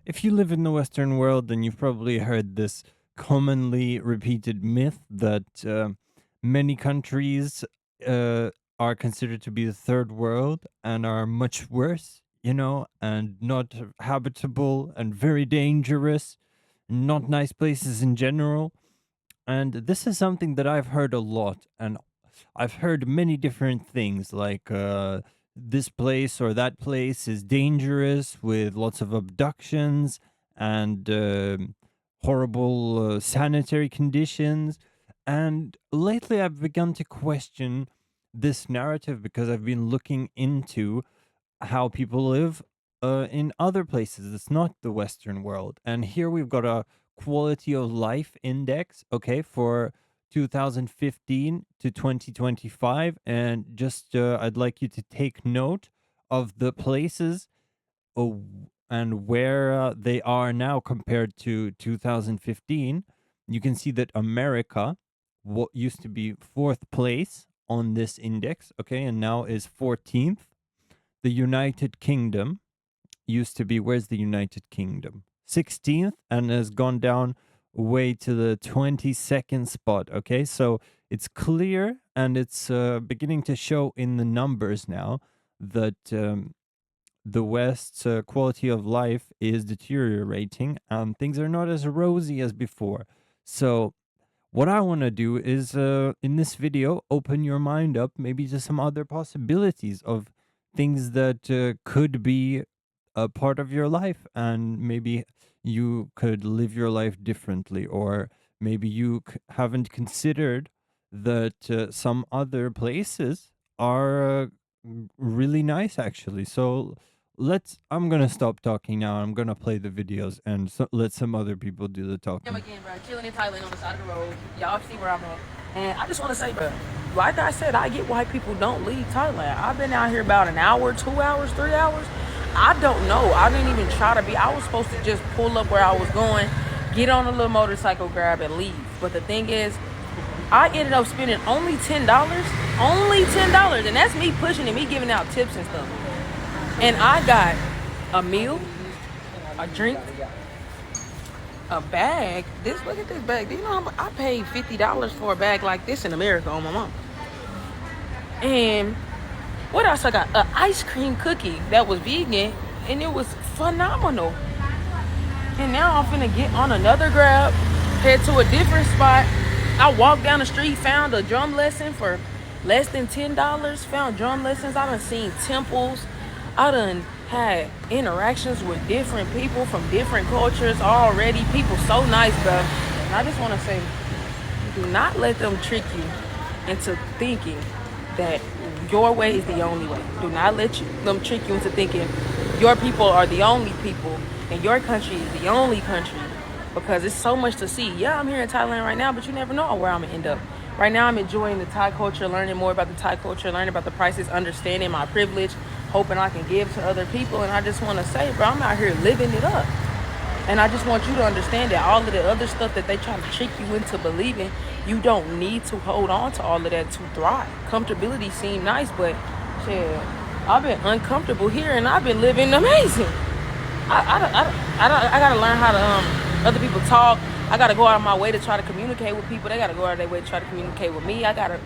If you live in the Western world, then you've probably heard this commonly repeated myth that many countries uh, are considered to be the third world and are much worse, and not habitable and very dangerous, not nice places in general. And this is something that I've heard a lot, and I've heard many different things like this place or that place is dangerous with lots of abductions and horrible sanitary conditions. And lately I've begun to question this narrative because I've been looking into how people live in other places. It's not the Western world. And here we've got a quality of life index, okay, for 2015 to 2025. And just I'd like you to take note of the places uh, and where they are now compared to 2015. You can see that America, what used to be fourth place on this index, okay, and now is 14th. The United Kingdom used to be, where's the United Kingdom? 16th, and has gone down way to the 22nd spot. Okay, so it's clear and it's beginning to show in the numbers now that the West's quality of life is deteriorating and things are not as rosy as before. So, what I want to do is in this video, open your mind up maybe to some other possibilities of things that could be a part of your life, and maybe you could live your life differently, or maybe you haven't considered that some other places are really nice actually. So I'm gonna stop talking now. I'm gonna play the videos and let some other people do the talking. Again, bro, chilling in Thailand on the side of the road. Y'all see where I'm at. And I just want to say, bro, like I said, I get why people don't leave Thailand. I've been out here about an hour, 2 hours, 3 hours. I don't know. I didn't even try to be. I was supposed to just pull up where I was going, get on a little motorcycle, grab, and leave. But the thing is, I ended up spending only $10. Only $10. And that's me pushing and me giving out tips and stuff. And I got a meal, a drink, a bag. Look at this bag. Do you know how much I paid $50 for a bag like this in America on my mom? And what else I got? An ice cream cookie that was vegan, and it was phenomenal. And now I'm finna get on another Grab, head to a different spot. I walked down the street, found a drum lesson for less than $10. Found drum lessons. I done seen temples. I done had interactions with different people from different cultures already. People so nice, bro. And I just want to say, do not let them trick you into thinking that your way is the only way. Do not let them trick you into thinking your people are the only people and your country is the only country, because it's so much to see. Yeah, I'm here in Thailand right now, but you never know where I'm going to end up. Right now, I'm enjoying the Thai culture, learning more about the Thai culture, learning about the prices, understanding my privilege, hoping I can give to other people. And I just want to say, bro, I'm out here living it up. And I just want you to understand that all of the other stuff that they try to trick you into believing, you don't need to hold on to all of that to thrive. Comfortability seems nice, but shit, I've been uncomfortable here and I've been living amazing. I gotta learn how to other people talk. I gotta go out of my way to try to communicate with people. They gotta go out of their way to try to communicate with me. I gotta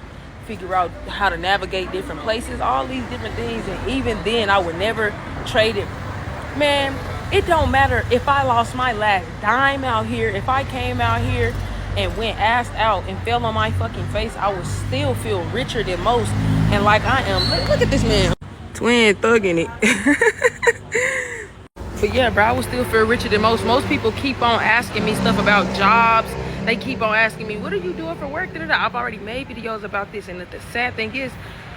figure out how to navigate different places, all these different things. And even then, I would never trade it. Man, it don't matter if I lost my last dime out here. If I came out here and went ass out and fell on my fucking face, I would still feel richer than most. And like I am, look at this man, twin thugging it. But yeah, bro, I would still feel richer than most. Most people keep on asking me stuff about jobs. They keep on asking me, what are you doing for work? I've already made videos about this. And the sad thing is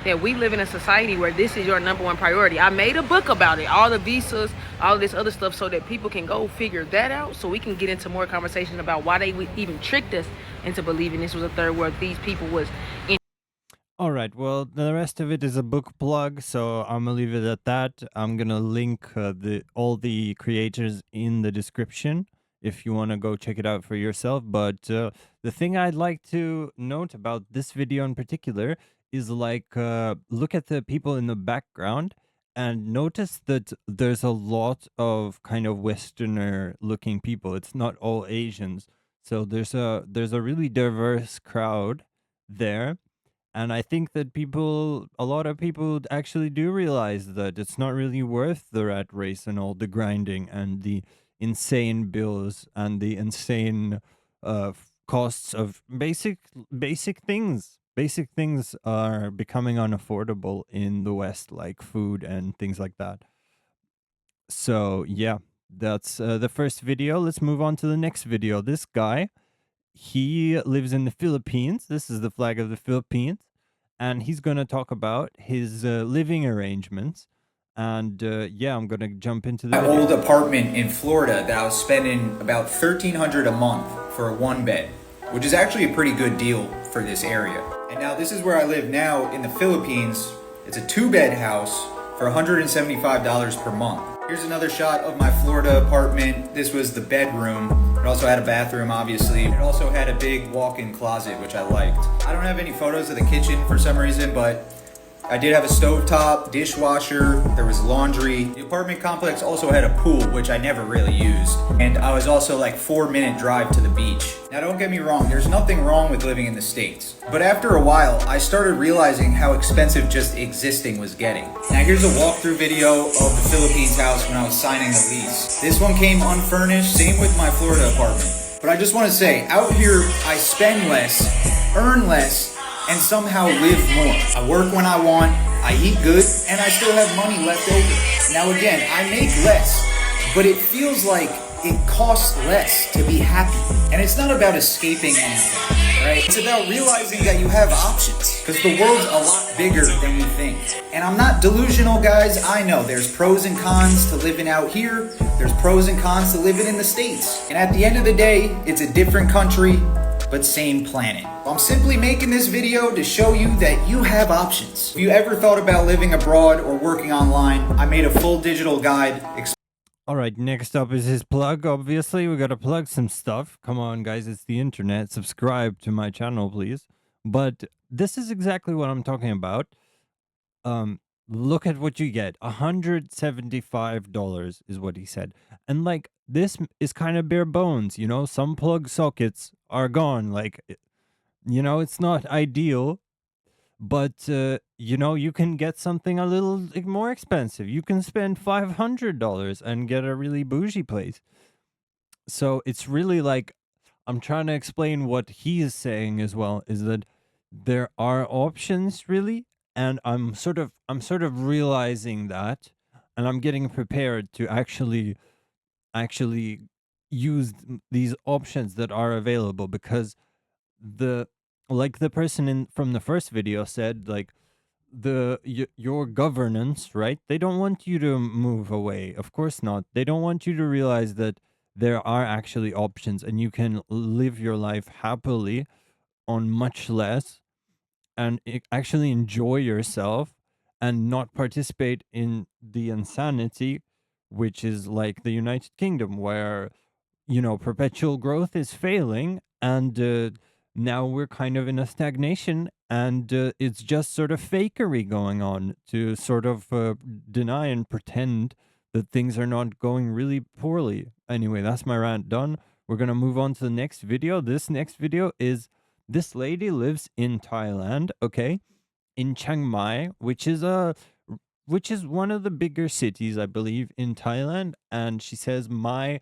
that we live in a society where this is your number one priority. I made a book about it, all the visas, all this other stuff, so that people can go figure that out, so we can get into more conversation about why they even tricked us into believing this was a third world. These people was in. All right. Well, the rest of it is a book plug, so I'm gonna leave it at that. I'm gonna link all the creators in the description if you want to go check it out for yourself. But the thing I'd like to note about this video in particular is look at the people in the background and notice that there's a lot of kind of Westerner looking people. It's not all Asians. So there's a really diverse crowd there. And I think that a lot of people actually do realize that it's not really worth the rat race and all the grinding and the insane bills and the insane costs of basic things. Basic things are becoming unaffordable in the West, like food and things like that. So yeah, that's the first video. Let's move on to the next video. This guy, he lives in the Philippines. This is the flag of the Philippines, and he's going to talk about his living arrangements. And yeah, I'm going to jump into the My video. old apartment in Florida that I was spending about $1,300 a month for a one bed, which is actually a pretty good deal for this area. And now this is where I live now in the Philippines. It's a two-bed house for $175 per month. Here's another shot of my Florida apartment. This was the bedroom. It also had a bathroom, obviously. It also had a big walk-in closet, which I liked. I don't have any photos of the kitchen for some reason, but I did have a stovetop, dishwasher, there was laundry. The apartment complex also had a pool, which I never really used. And I was also like 4-minute drive to the beach. Now don't get me wrong, there's nothing wrong with living in the States. But after a while, I started realizing how expensive just existing was getting. Now here's a walkthrough video of the Philippines house when I was signing the lease. This one came unfurnished, same with my Florida apartment. But I just want to say, out here, I spend less, earn less, and somehow live more. I work when I want, I eat good, and I still have money left over. Now again, I make less, but it feels like it costs less to be happy. And it's not about escaping anything, right? It's about realizing that you have options, because the world's a lot bigger than we think. And I'm not delusional, guys. I know there's pros and cons to living out here. There's pros and cons to living in the States. And at the end of the day, it's a different country, but same planet. I'm simply making this video to show you that you have options. If you ever thought about living abroad or working online, I made a full digital guide. All right, next up is his plug. Obviously, we got to plug some stuff. Come on, guys, it's the internet. Subscribe to my channel, please. But this is exactly what I'm talking about. Look at what you get. $175 is what he said. And like, this is kind of bare bones, you know? Some plug sockets are gone. Like, you know, it's not ideal, but you know, you can get something a little more expensive. You can spend $500 and get a really bougie place. So it's really like, I'm trying to explain what he is saying as well, is that there are options really, and I'm sort of realizing that, and I'm getting prepared to actually use these options that are available, because the person from the first video said, like, your governance, right? They don't want you to move away. Of course not. They don't want you to realize that there are actually options and you can live your life happily on much less and actually enjoy yourself and not participate in the insanity, which is like the United Kingdom, where, you know, perpetual growth is failing, and now we're kind of in a stagnation, and it's just sort of fakery going on to sort of deny and pretend that things are not going really poorly. Anyway, that's my rant done. We're gonna move on to the next video. This next video is, this lady lives in Thailand, okay, in Chiang Mai, which is one of the bigger cities, I believe, in Thailand, and she says my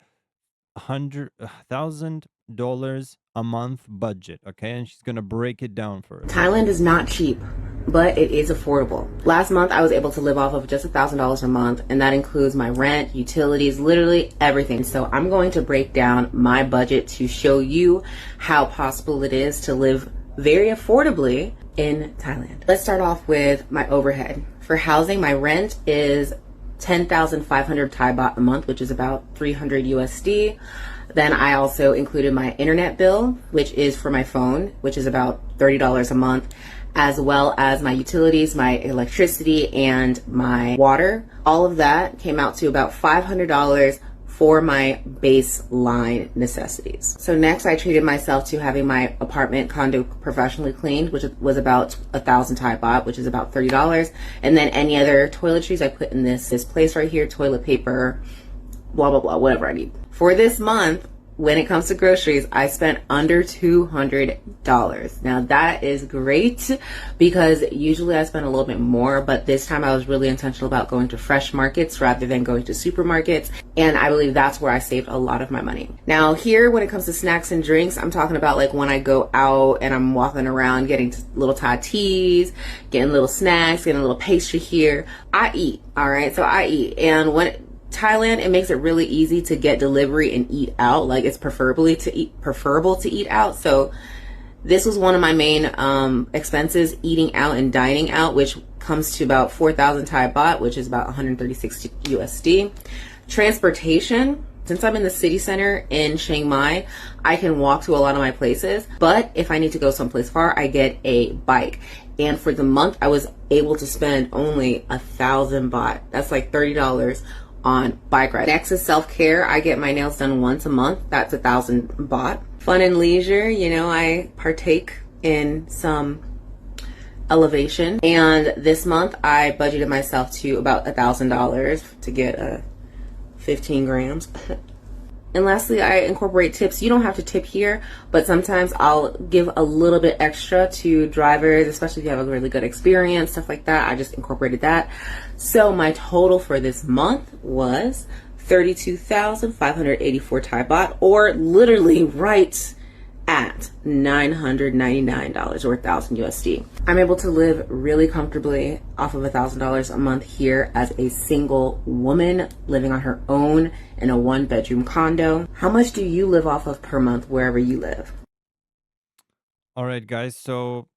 $100,000 a month budget, okay, and she's gonna break it down for us. Thailand is not cheap, but it is affordable. Last month, I was able to live off of just $1,000 a month, and that includes my rent, utilities, literally everything. So I'm going to break down my budget to show you how possible it is to live very affordably in Thailand. Let's start off with my overhead. For housing, my rent is 10,500 Thai baht a month, which is about 300 USD. Then I also included my internet bill, which is for my phone, which is about $30 a month, as well as my utilities, my electricity, and my water. All of that came out to about $500 for my baseline necessities. So next I treated myself to having my apartment condo professionally cleaned, which was about 1,000 Thai baht, which is about $30. And then any other toiletries I put in this place right here, toilet paper, blah, blah, blah, whatever I need. For this month, when it comes to groceries, I spent under $200. Now that is great because usually I spend a little bit more, but this time I was really intentional about going to fresh markets rather than going to supermarkets. And I believe that's where I saved a lot of my money. Now here, when it comes to snacks and drinks, I'm talking about like when I go out and I'm walking around getting little Thai teas, getting little snacks, getting a little pastry here. I eat, all right? So I eat. And when Thailand, it makes it really easy to get delivery and eat out. Like it's preferable to eat out. So this was one of my main expenses, eating out and dining out, which comes to about 4,000 Thai baht, which is about 136 USD. Transportation, since I'm in the city center in Chiang Mai, I can walk to a lot of my places. But if I need to go someplace far, I get a bike. And for the month, I was able to spend only 1,000 baht. That's like $30 on bike ride. Next is self-care. I get my nails done once a month. That's 1,000 baht. Fun and leisure, you know, I partake in some elevation. And this month I budgeted myself to about $1,000 to get 15 grams. And lastly, I incorporate tips. You don't have to tip here, but sometimes I'll give a little bit extra to drivers, especially if you have a really good experience, stuff like that. I just incorporated that. So my total for this month was 32,584 Thai baht, or literally right at $999 or 1,000 USD. I'm able to live really comfortably off of $1,000 a month here as a single woman living on her own in a 1-bedroom condo. How much do you live off of per month wherever you live? All right, guys. So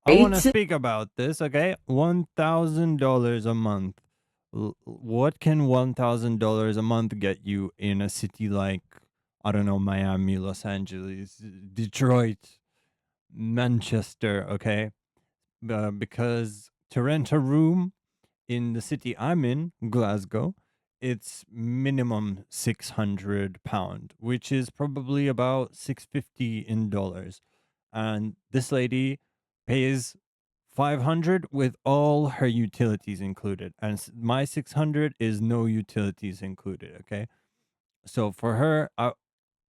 I want to speak about this, okay? $1,000 a month. What can $1,000 a month get you in a city like, I don't know, Miami, Los Angeles, Detroit, Manchester, okay? Because to rent a room in the city I'm in, Glasgow, it's minimum £600, which is probably about $650 in dollars. And this lady pays 500 with all her utilities included, and my 600 is no utilities included, okay? So for her,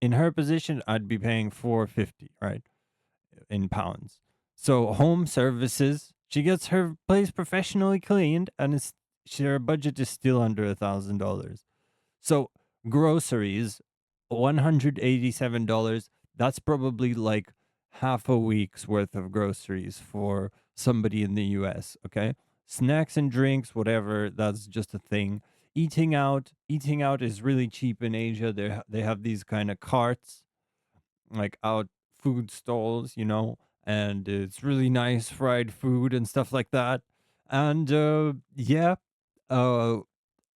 in her position, I'd be paying 450, right, in pounds. So home services, she gets her place professionally cleaned, and her budget is still under $1,000. So groceries, $187. That's probably like half a week's worth of groceries for somebody in the US, okay? Snacks and drinks, whatever, that's just a thing. Eating out is really cheap in Asia. They have these kind of carts, like out food stalls, you know, and it's really nice fried food and stuff like that. And yeah, uh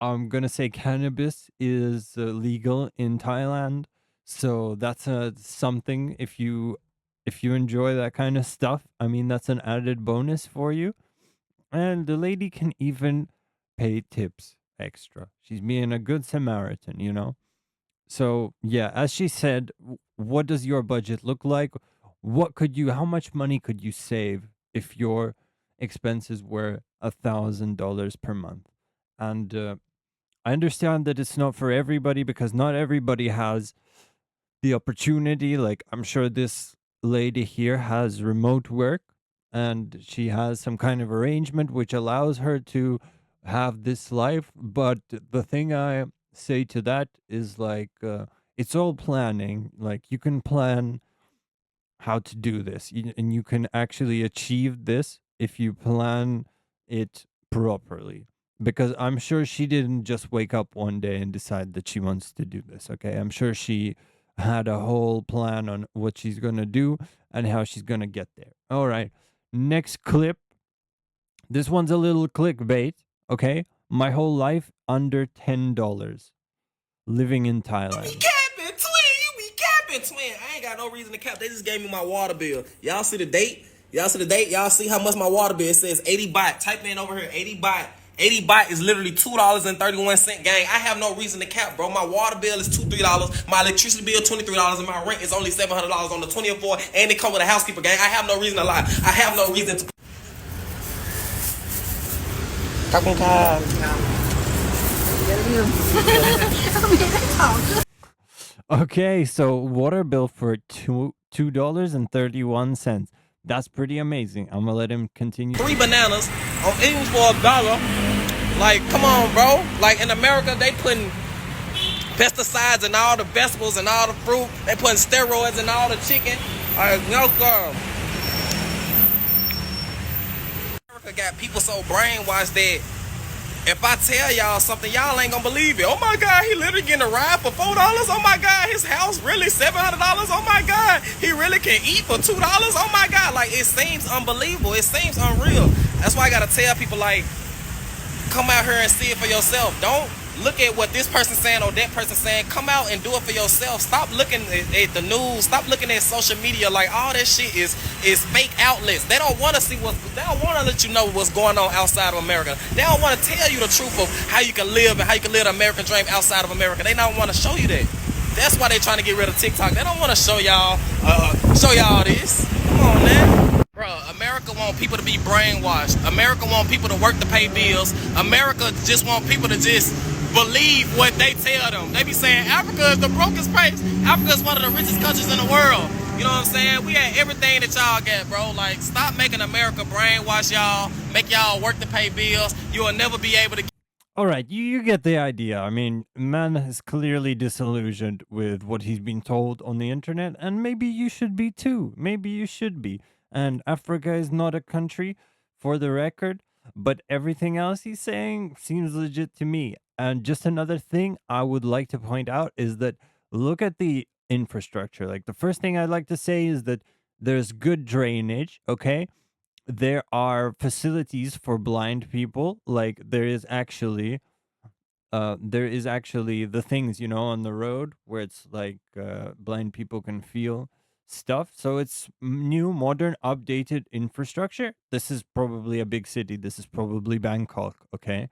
I'm gonna say cannabis is legal in Thailand, so that's something. If you enjoy that kind of stuff, I mean, that's an added bonus for you. And the lady can even pay tips extra. She's being a good Samaritan, you know. So yeah, as she said, what does your budget look like? How much money could you save if your expenses were $1,000 per month? And I understand that it's not for everybody because not everybody has the opportunity. Like, I'm sure this lady here has remote work and she has some kind of arrangement which allows her to have this life. But the thing I say to that is like, it's all planning. Like, you can plan how to do this, and you can actually achieve this if you plan it properly. Because I'm sure she didn't just wake up one day and decide that she wants to do this, okay? I'm sure she had a whole plan on what she's going to do and how she's going to get there. All right. Next clip. This one's a little clickbait, okay? My whole life under $10 living in Thailand. Twin. I ain't got no reason to cap. They just gave me my water bill. Y'all see the date? Y'all see the date? Y'all see how much my water bill? It says 80 baht. Type in over here, 80 baht. 80 baht is literally $2.31, gang. I have no reason to cap, bro. My water bill is $2-3. My electricity bill $23, and my rent is only $700 on the 20th floor, and it come with a housekeeper, gang. I have no reason to lie. I have no reason to. Okay, so water bill for $2.31. That's pretty amazing. I'm gonna let him continue. 3 bananas on each for $1. Like, come on, bro. Like, in America, they putting pesticides in all the vegetables and all the fruit. They putting steroids in all the chicken. No, sir. America got people so brainwashed that if I tell y'all something, y'all ain't gonna believe it. Oh my God, he literally getting a ride for $4. Oh my God, his house really $700. Oh my God, he really can eat for $2. Oh my God, like, it seems unbelievable. It seems unreal. That's why I gotta tell people, like, come out here and see it for yourself. Don't look at what this person's saying or that person's saying. Come out and do it for yourself. Stop looking at the news. Stop looking at social media. Like, all that shit is fake outlets. They don't want to see they don't want to let you know what's going on outside of America. They don't want to tell you the truth of how you can live and how you can live the American dream outside of America. They don't want to show you that. That's why they're trying to get rid of TikTok. They don't want to show y'all this. Come on, man. Bro, America want people to be brainwashed. America want people to work to pay bills. America just want people to just believe what they tell them. They be saying Africa is the brokest place. Africa is one of the richest countries in the world. You know what I'm saying? We had everything that y'all got, bro. Like, stop making America brainwash y'all. Make y'all work to pay bills. You will never be able to. All right, you get the idea. I mean, man is clearly disillusioned with what he's been told on the internet, and maybe you should be too. Maybe you should be. And Africa is not a country, for the record, but everything else he's saying seems legit to me. And just another thing I would like to point out is that look at the infrastructure. Like, the first thing I'd like to say is that there's good drainage, okay? There are facilities for blind people. Like, there is actually the things, you know, on the road where it's like blind people can feel stuff. So it's new, modern, updated infrastructure. This is probably a big city. This is probably Bangkok, okay?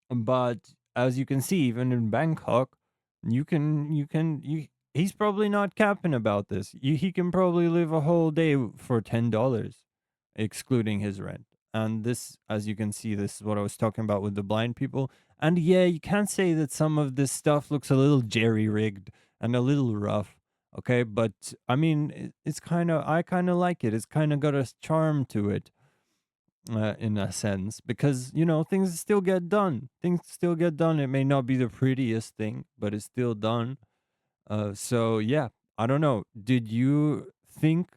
But as you can see, even in Bangkok, he's probably not capping about this. He can probably live a whole day for $10, excluding his rent. And this, as you can see, this is what I was talking about with the blind people. And yeah, you can't say that some of this stuff looks a little jerry-rigged and a little rough, okay? But I mean, it's kind of, I kind of like it. It's kind of got a charm to it, in a sense, because, you know, things still get done. Things still get done. It may not be the prettiest thing, but it's still done. So yeah, I don't know. Did you think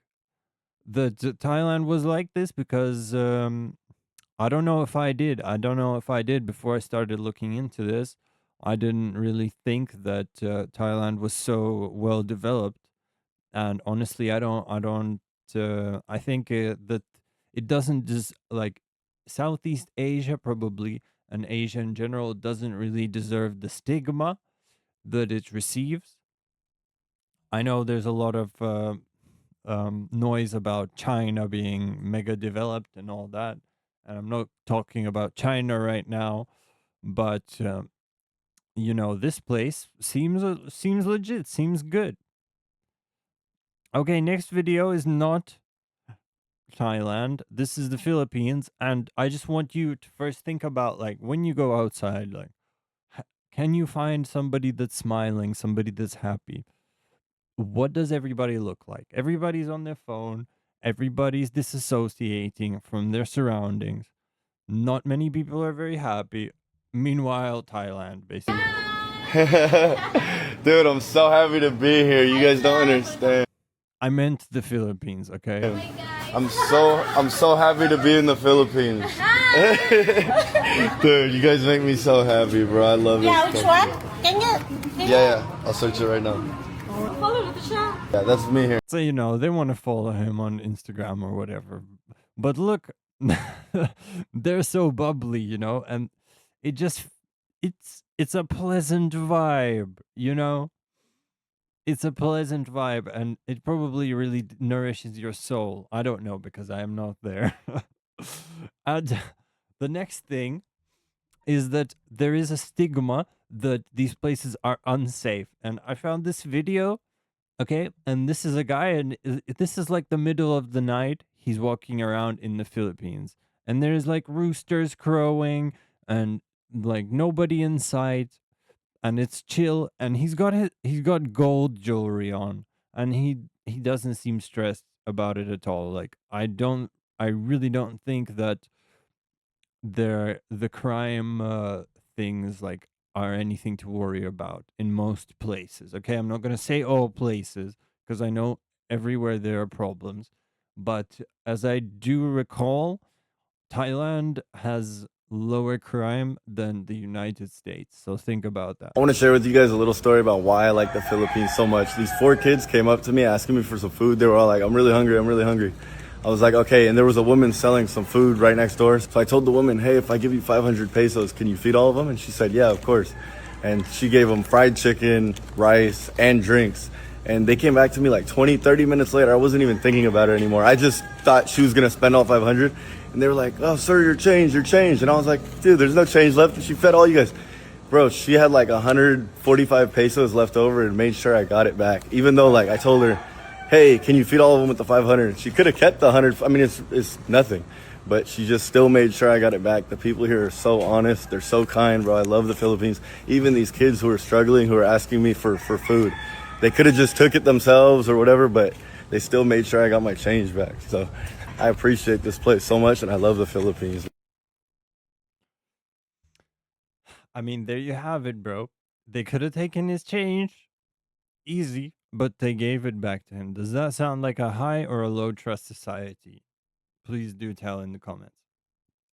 that Thailand was like this? Because I don't know if I did. I don't know if I did before I started looking into this. I didn't really think that Thailand was so well developed. And honestly, I think that it doesn't just, like, Southeast Asia probably, and Asia in general, doesn't really deserve the stigma that it receives. I know there's a lot of noise about China being mega developed and all that, and I'm not talking about China right now, but you know, this place seems legit, seems good. Okay, next video is not Thailand. This is the Philippines, and I just want you to first think about, like, when you go outside, like, can you find somebody that's smiling, somebody that's happy? What does everybody look like? Everybody's on their phone. Everybody's disassociating from their surroundings. Not many people are very happy. Meanwhile, Thailand, basically. Dude, I'm so happy to be here. You guys don't understand. I meant the Philippines, okay? I'm so happy to be in the Philippines. Dude, you guys make me so happy, bro. I love it. Yeah, which one? Can you? Yeah. I'll search it right now. Yeah, that's me here. So, you know, they want to follow him on Instagram or whatever. But look, they're so bubbly, you know, and it just, it's a pleasant vibe, you know? It's a pleasant vibe, and it probably really nourishes your soul. I don't know, because I am not there. And the next thing is that there is a stigma that these places are unsafe. And I found this video, okay, and this is a guy, and this is like the middle of the night. He's walking around in the Philippines, and there's like roosters crowing, and like nobody in sight, and it's chill. And he's got gold jewelry on, and he doesn't seem stressed about it at all. Like I really don't think that the crime things like are anything to worry about in most places. Okay, I'm not going to say all places because I know everywhere there are problems, but as I do recall, Thailand has lower crime than the United States. So think about that. I want to share with you guys a little story about why I like the Philippines so much. These 4 kids came up to me asking me for some food. They were all like, I'm really hungry, I'm really hungry. I was like, okay, and there was a woman selling some food right next door. So I told the woman, hey, if I give you 500 pesos, can you feed all of them? And she said, yeah, of course. And she gave them fried chicken, rice, and drinks. And they came back to me like 20, 30 minutes later. I wasn't even thinking about it anymore. I just thought she was going to spend all 500. And they were like, oh, sir, you're changed, you're changed. And I was like, dude, there's no change left. And she fed all you guys. Bro, she had like 145 pesos left over and made sure I got it back. Even though like I told her, hey, can you feed all of them with the 500? She could have kept the 100. I mean, it's nothing. But she just still made sure I got it back. The people here are so honest. They're so kind, bro. I love the Philippines. Even these kids who are struggling, who are asking me for food. They could have just took it themselves or whatever, but they still made sure I got my change back. So I appreciate this place so much, and I love the Philippines. I mean, there you have it, bro. They could have taken his change easy, but they gave it back to him. Does that sound like a high or a low trust society? Please do tell in the comments.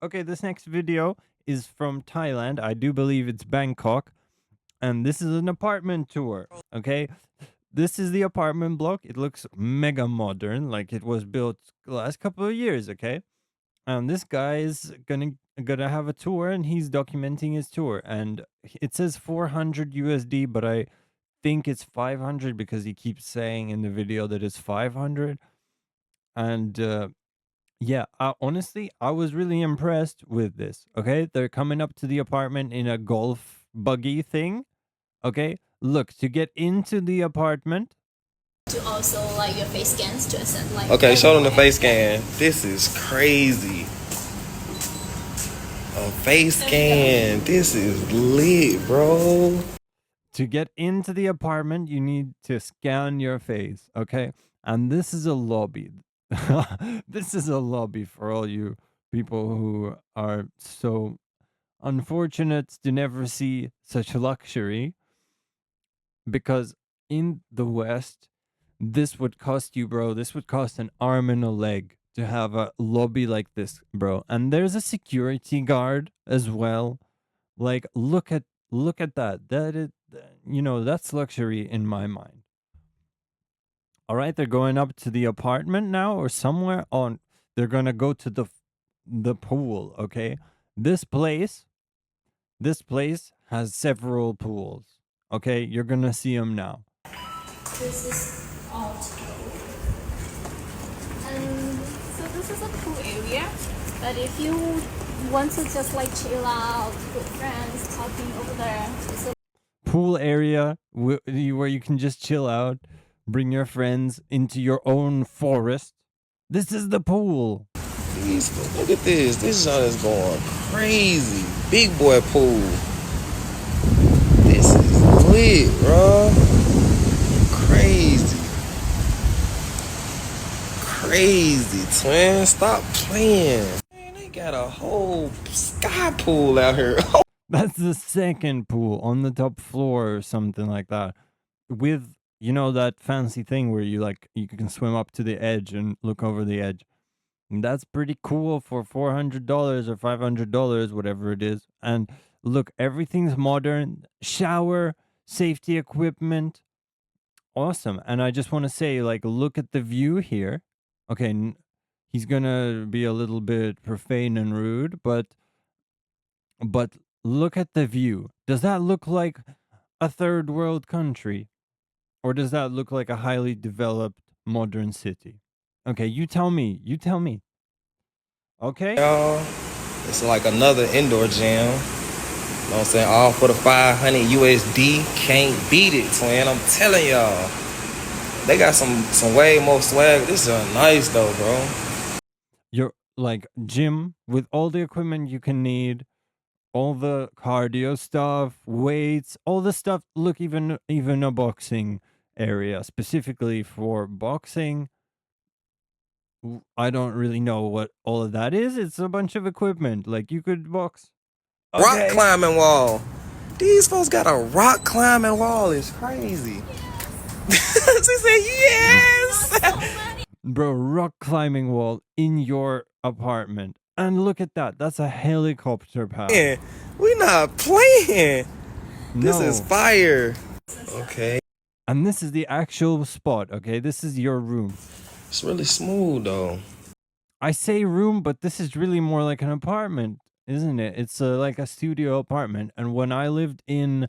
Okay, this next video is from Thailand. I do believe it's Bangkok. And this is an apartment tour. Okay, this is the apartment block. It looks mega modern, like it was built the last couple of years. Okay, and this guy is gonna have a tour, and he's documenting his tour. And it says 400 USD, but I think it's 500 because he keeps saying in the video that it's 500. And yeah, honestly, I was really impressed with this. Okay, they're coming up to the apartment in a golf buggy thing. Okay, look, to get into the apartment. To also like your face scans to accept like. Okay, show them the face scan. This is crazy. A face scan. This is lit, bro. To get into the apartment, you need to scan your face, okay? And this is a lobby. This is a lobby for all you people who are so unfortunate to never see such luxury. Because in the West, this would cost you, bro, this would cost an arm and a leg to have a lobby like this, bro. And there's a security guard as well. Like, look at that. That is, that's luxury in my mind. All right, they're going up to the apartment now or somewhere on. They're gonna go to the pool. Okay, this place has several pools. Okay, you're gonna see them now. This is all and so this is a pool area. But if you want to just like chill out with friends talking over there, it's a Pool area where you can just chill out, bring your friends into your own forest. This is the pool. Jeez, look at this. This joint is going crazy. Big boy pool. This is lit, bro. Crazy. Crazy, twin. Stop playing. Man, they got a whole sky pool out here. That's the second pool on the top floor or something like that. With, that fancy thing where you can swim up to the edge and look over the edge. And that's pretty cool for $400 or $500, whatever it is. And look, everything's modern. Shower, safety equipment. Awesome. And I just want to say, look at the view here. Okay, he's gonna be a little bit profane and rude, but look at the view. Does that look like a third world country? Or does that look like a highly developed modern city? Okay, you tell me. You tell me. Okay? Y'all, it's like another indoor gym. You know what I'm saying? All for the 500 USD. Can't beat it, twin. I'm telling y'all. They got some way more swag. This is nice though, bro. Your like gym with all the equipment you can need, all the cardio stuff, weights, all the stuff. Look, even a boxing area specifically for boxing. I don't really know what all of that is. It's a bunch of equipment. Like you could box. Rock Okay. climbing wall. These folks got a rock climbing wall. It's crazy. She said yes. Bro, rock climbing wall in your apartment. And look at that. That's a helicopter pad. Man, we not playing. This is No. fire. Okay. And this is the actual spot, okay? This is your room. It's really smooth though. I say room, but this is really more like an apartment, isn't it? It's like a studio apartment. And when I lived in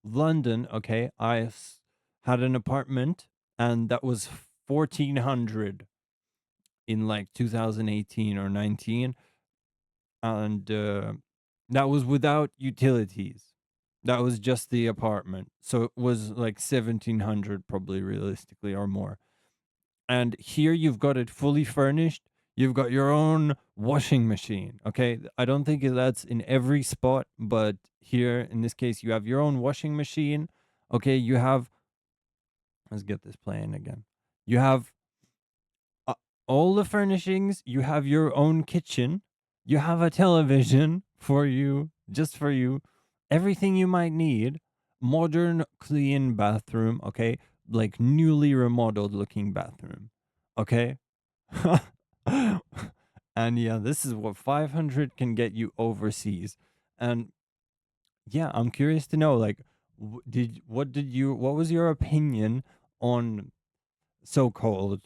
London, okay, had an apartment and that was 1400 in like 2018 or 19, and that was without utilities. That was just the apartment. So it was like 1700 probably realistically or more. And here you've got it fully furnished. You've got your own washing machine. Okay. I don't think that's in every spot, but here in this case, you have your own washing machine. Okay. You have, let's get this playing again. You have uh, all the furnishings. You have your own kitchen. You have a television for you, just for you. Everything you might need. Modern, clean bathroom. Okay. Like newly remodeled looking bathroom. Okay. And yeah, this is what 500 can get you overseas. And yeah, I'm curious to know, like, what was your opinion on so-called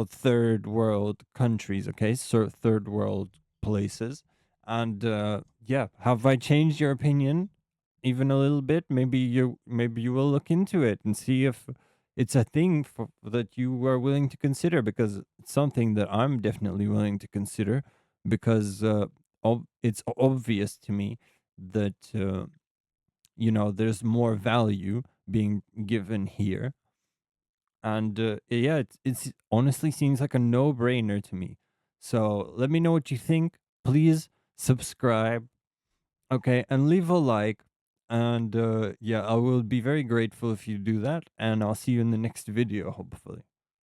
third world countries, okay? So third world places. And yeah, have I changed your opinion even a little bit? Maybe you will look into it and see if it's a thing that you are willing to consider, because it's something that I'm definitely willing to consider, because it's obvious to me that there's more value being given here. And yeah, it's honestly seems like a no-brainer to me. So let me know what you think. Please subscribe, okay, and leave a like. And yeah, I will be very grateful if you do that. And I'll see you in the next video, hopefully.